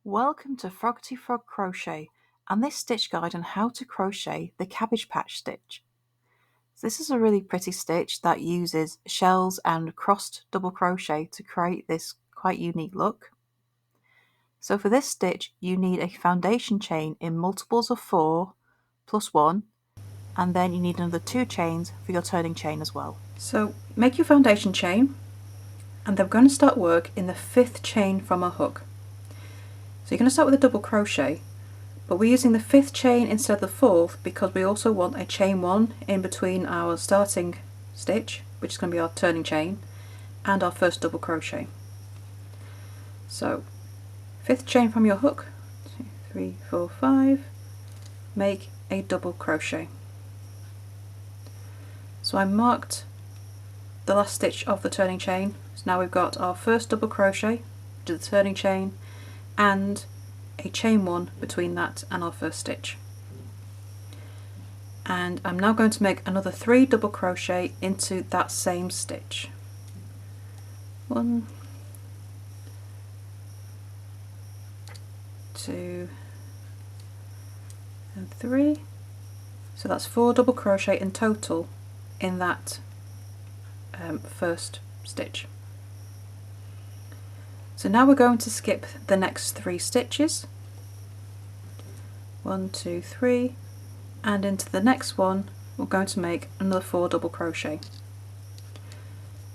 Welcome to Froggity Frog Crochet and this stitch guide on how to crochet the Cabbage Patch stitch. This is a really pretty stitch that uses shells and crossed double crochet to create this quite unique look. So for this stitch you need a foundation chain in multiples of 4 plus 1, and then you need another 2 chains for your turning chain as well. So make your foundation chain, and then we're going to start work in the 5th chain from our hook. So you're going to start with a double crochet, but we're using the 5th chain instead of the 4th because we also want a chain 1 in between our starting stitch, which is going to be our turning chain, and our first double crochet. So 5th chain from your hook, 2, 3, 4, 5, make a double crochet. So I marked the last stitch of the turning chain, so now we've got our first double crochet, which is the turning chain, and a chain 1 between that and our first stitch. And I'm now going to make another 3 double crochet into that same stitch. 1, 2 and 3. So that's 4 double crochet in total in that first stitch. So now we're going to skip the next 3 stitches, 1, 2, 3, and into the next one we're going to make another 4 double crochet,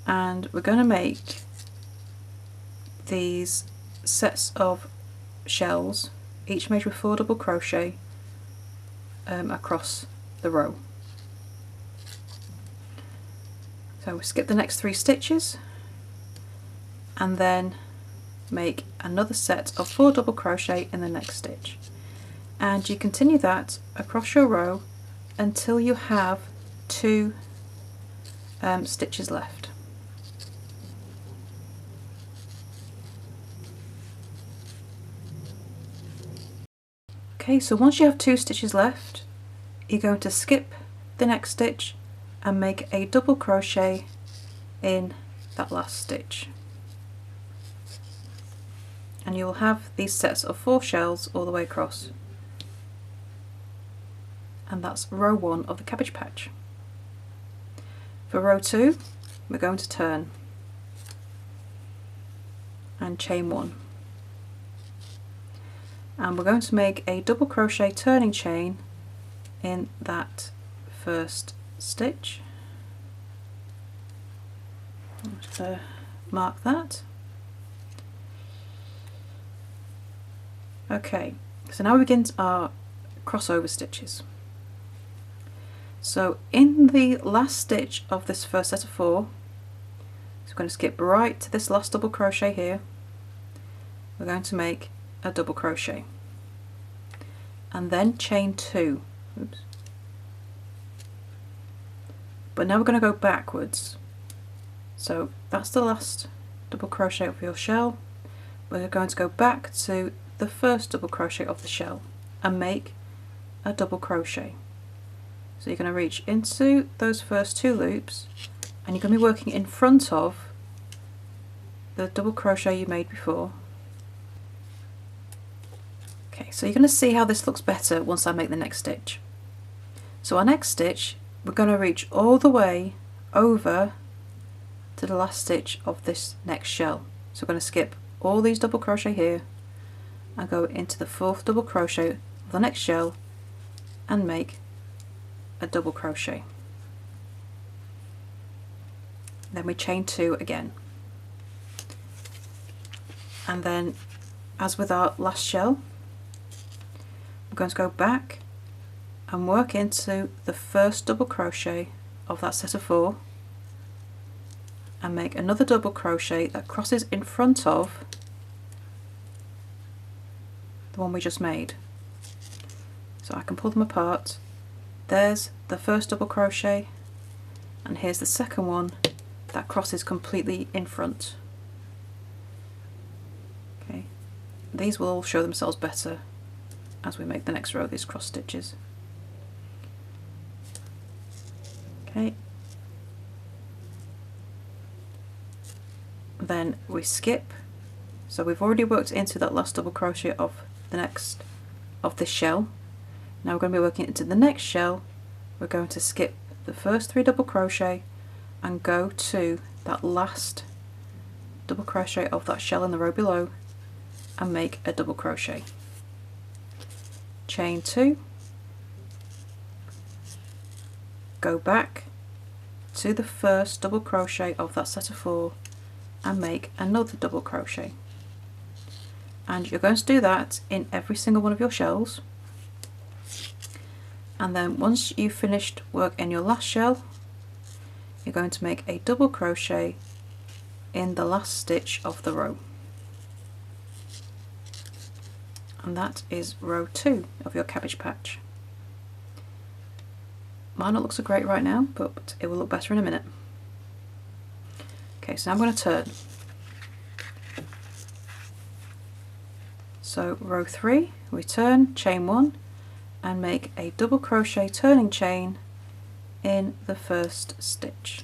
and we're going to make these sets of shells, each made with 4 double crochet across the row. So we skip the next 3 stitches and then make another set of 4 double crochet in the next stitch, and you continue that across your row until you have 2 stitches left. Okay, so once you have 2 stitches left, you're going to skip the next stitch and make a double crochet in that last stitch, and you will have these sets of 4 shells all the way across, and that's row 1 of the Cabbage Patch. For row 2 we're going to turn and chain 1, and we're going to make a double crochet turning chain in that first stitch. I'm just going to mark that. Okay, so now we begin our crossover stitches. So in the last stitch of this first set of 4, so we're going to skip right to this last double crochet here, we're going to make a double crochet and then chain 2. Oops. But now we're going to go backwards. So that's the last double crochet of your shell. We're going to go back to the first double crochet of the shell and make a double crochet. So you're going to reach into those first 2 loops, and you're going to be working in front of the double crochet you made before. Okay, so you're going to see how this looks better once I make the next stitch. So our next stitch, we're going to reach all the way over to the last stitch of this next shell. So we're going to skip all these double crochet here and go into the 4th double crochet of the next shell and make a double crochet. Then we chain 2 again, and then as with our last shell we're going to go back and work into the first double crochet of that set of 4 and make another double crochet that crosses in front of the one we just made. So I can pull them apart. There's the first double crochet, and here's the second one that crosses completely in front. Okay, these will all show themselves better as we make the next row of these cross stitches. Okay, then we skip So we've already worked into that last double crochet of this shell. Now we're going to be working into the next shell. We're going to skip the first 3 double crochet and go to that last double crochet of that shell in the row below and make a double crochet. Chain 2, go back to the first double crochet of that set of 4 and make another double crochet. And you're going to do that in every single one of your shells. And then once you've finished work in your last shell, you're going to make a double crochet in the last stitch of the row. And that is row 2 of your cabbage patch. Might not look so great right now, but it will look better in a minute. Okay, so now I'm going to turn. So row 3, we turn, chain 1 and make a double crochet turning chain in the first stitch.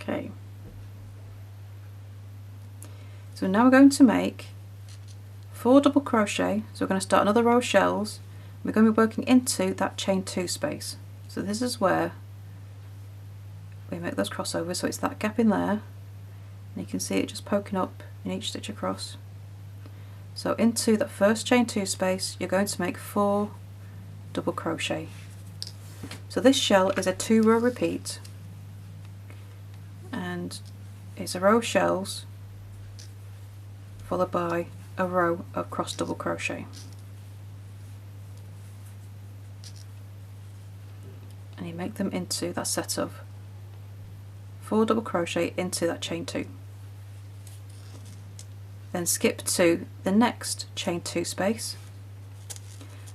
Okay, so now we're going to make 4 double crochet, so we're going to start another row of shells. We're going to be working into that chain 2 space. So this is where we make those crossovers, so it's that gap in there, and you can see it just poking up in each stitch across. So into that first chain 2 space you're going to make 4 double crochet. So this shell is a 2 row repeat, and it's a row of shells followed by a row of cross double crochet. And you make them into that set of 4 double crochet into that chain 2. Then skip to the next chain 2 space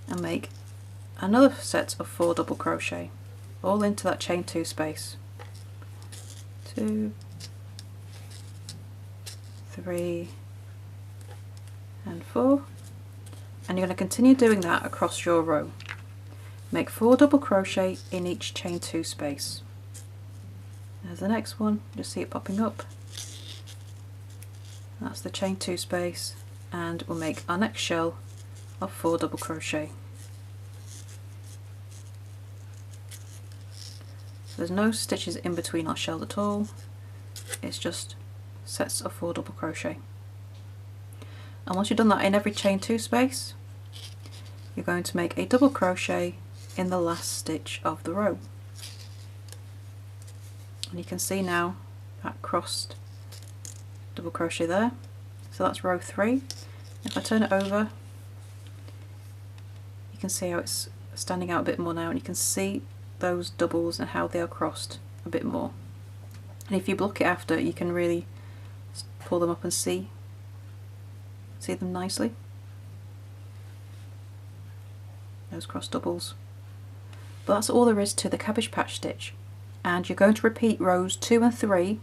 and make another set of 4 double crochet all into that chain 2 space. 2, 3 and 4, and you're going to continue doing that across your row. Make 4 double crochet in each chain 2 space. There's the next one, just see it popping up. That's the chain 2 space, and we'll make our next shell of 4 double crochet. So there's no stitches in between our shells at all, it's just sets of 4 double crochet. And once you've done that in every chain 2 space, you're going to make a double crochet in the last stitch of the row. And you can see now that crossed double crochet there. So that's row 3. If I turn it over, you can see how it's standing out a bit more now, and you can see those doubles and how they are crossed a bit more. And if you block it after, you can really pull them up and see them nicely. Those cross doubles. But that's all there is to the cabbage patch stitch, and you're going to repeat rows 2 and 3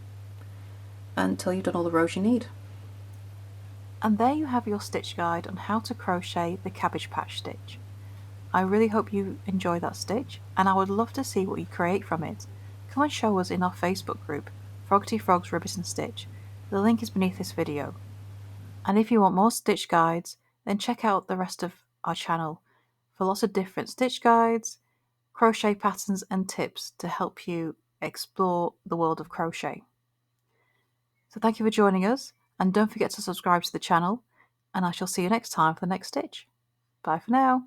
until you've done all the rows you need. And there you have your stitch guide on how to crochet the cabbage patch stitch. I really hope you enjoy that stitch, and I would love to see what you create from it. Come and show us in our Facebook group, Froggity Frogs Ribbit and Stitch. The link is beneath this video. And if you want more stitch guides, then check out the rest of our channel for lots of different stitch guides, crochet patterns and tips to help you explore the world of crochet. So thank you for joining us, and don't forget to subscribe to the channel, and I shall see you next time for the next stitch. Bye for now.